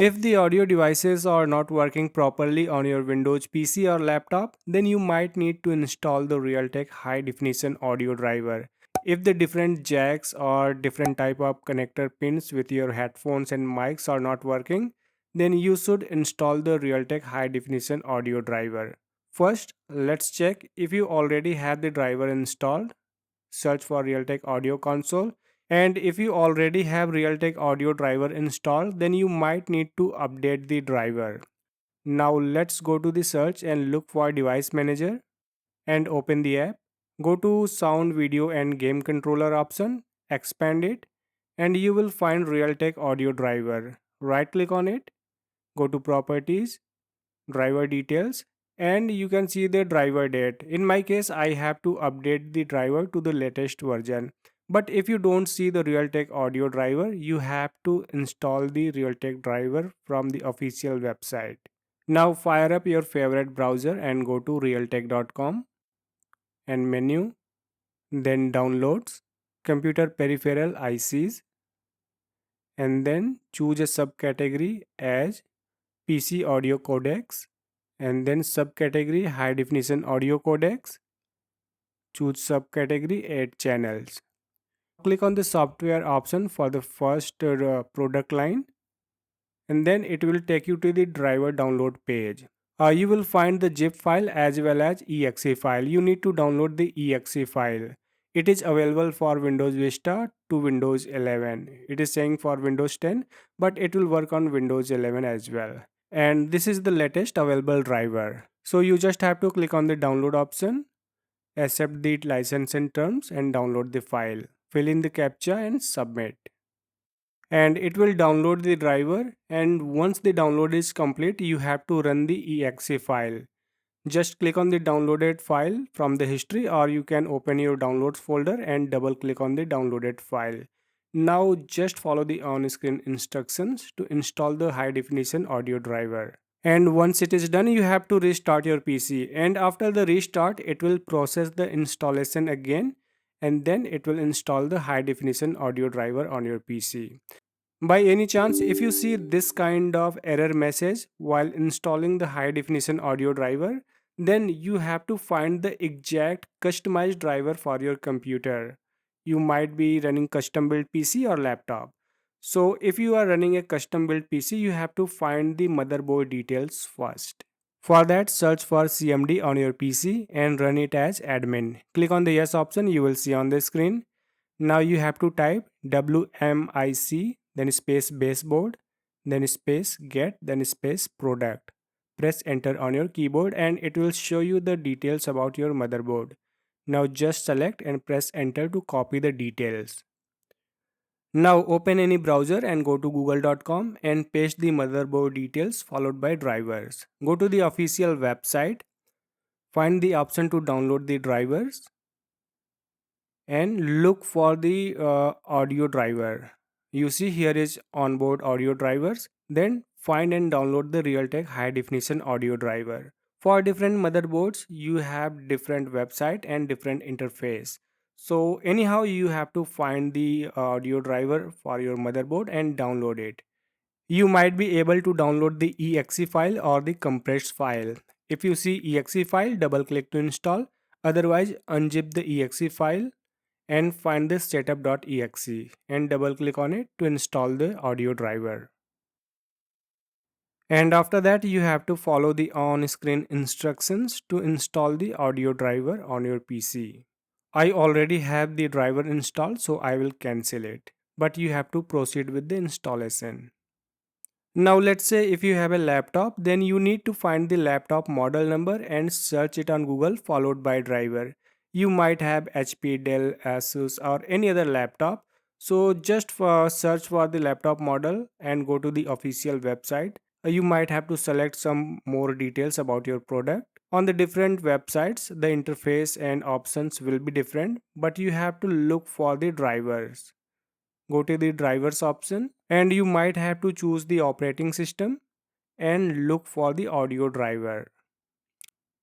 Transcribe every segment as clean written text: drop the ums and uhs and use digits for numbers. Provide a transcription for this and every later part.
If the audio devices are not working properly on your Windows PC or laptop, then you might need to install the Realtek high definition audio driver. If the different jacks or different type of connector pins with your headphones and mics are not working, then you should install the Realtek high definition audio driver. First, let's check if you already have the driver installed. Search for Realtek Audio Console. And if you already have Realtek Audio driver installed, then you might need to update the driver. Now let's go to the search and look for Device Manager and open the app. Go to Sound, Video and Game Controller option, expand it, and you will find Realtek Audio driver. Right click on it, go to Properties, driver details, and you can see the driver date. In my case, I have to update the driver to the latest version. But if you don't see the Realtek audio driver, you have to install the Realtek driver from the official website. Now fire up your favorite browser and go to realtek.com and menu, then downloads, computer peripheral ICs, and then choose a subcategory as PC audio codecs, and then subcategory high definition audio codecs. Choose subcategory 8 channels. Click on the software option for the first product line, and then it will take you to the driver download page. You will find the zip file as well as exe file. You need to download the exe file. It is available for Windows Vista to Windows 11. It is saying for Windows 10, but it will work on Windows 11 as well. And this is the latest available driver. So you just have to click on the download option, accept the license and terms, and download the file. Fill in the captcha and submit. And it will download the driver, and once the download is complete, you have to run the exe file. Just click on the downloaded file from the history, or you can open your downloads folder and double click on the downloaded file. Now just follow the on-screen instructions to install the high definition audio driver. And once it is done, you have to restart your PC, and after the restart it will process the installation again, and then it will install the high definition audio driver on your PC. By any chance, if you see this kind of error message while installing the high definition audio driver, then you have to find the exact customized driver for your computer. You might be running custom built PC or laptop. So if you are running a custom built PC, you have to find the motherboard details first. For that, search for CMD on your PC and run it as admin. Click on the yes option you will see on the screen. Now you have to type WMIC, then space baseboard, then space get, then space product. Press enter on your keyboard and it will show you the details about your motherboard. Now just select and press enter to copy the details. Now open any browser and go to google.com and paste the motherboard details followed by drivers. Go to the official website, find the option to download the drivers, and look for the audio driver. You see here is onboard audio drivers. Then find and download the Realtek high definition audio driver. For different motherboards, you have different website and different interface. So anyhow, you have to find the audio driver for your motherboard and download it. You might be able to download the exe file or the compressed file. If you see exe file, double click to install. Otherwise, unzip the exe file and find the setup.exe and double click on it to install the audio driver. And after that, you have to follow the on-screen instructions to install the audio driver on your PC. I already have the driver installed, so I will cancel it. But you have to proceed with the installation. Now let's say if you have a laptop, then you need to find the laptop model number and search it on Google followed by driver. You might have HP, Dell, Asus or any other laptop. So just search for the laptop model and go to the official website. You might have to select some more details about your product. On the different websites, the interface and options will be different, but you have to look for the drivers. Go to the drivers option and you might have to choose the operating system and look for the audio driver.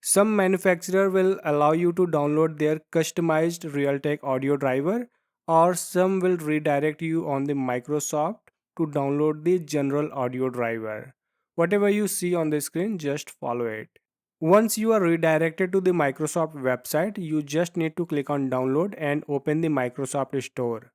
Some manufacturer will allow you to download their customized Realtek audio driver, or some will redirect you on the Microsoft to download the general audio driver. Whatever you see on the screen, just follow it. Once you are redirected to the Microsoft website, you just need to click on download and open the Microsoft Store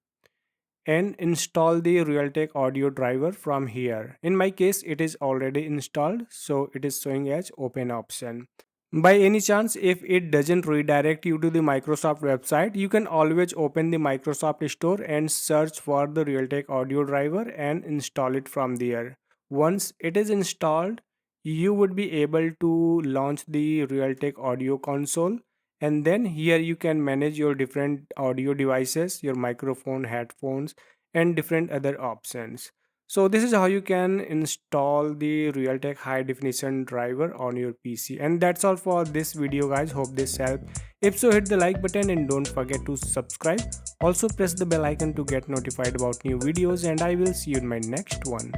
and install the Realtek audio driver from here. In my case, it is already installed, so it is showing as open option. By any chance, if it doesn't redirect you to the Microsoft website, you can always open the Microsoft Store and search for the Realtek audio driver and install it from there. Once it is installed, you would be able to launch the Realtek audio console, and then here you can manage your different audio devices, your microphone, headphones, and different other options. So this is how you can install the Realtek high definition driver on your PC. And that's all for this video guys. Hope this helped. If so, hit the like button and don't forget to subscribe. Also press the bell icon to get notified about new videos, and I will see you in my next one.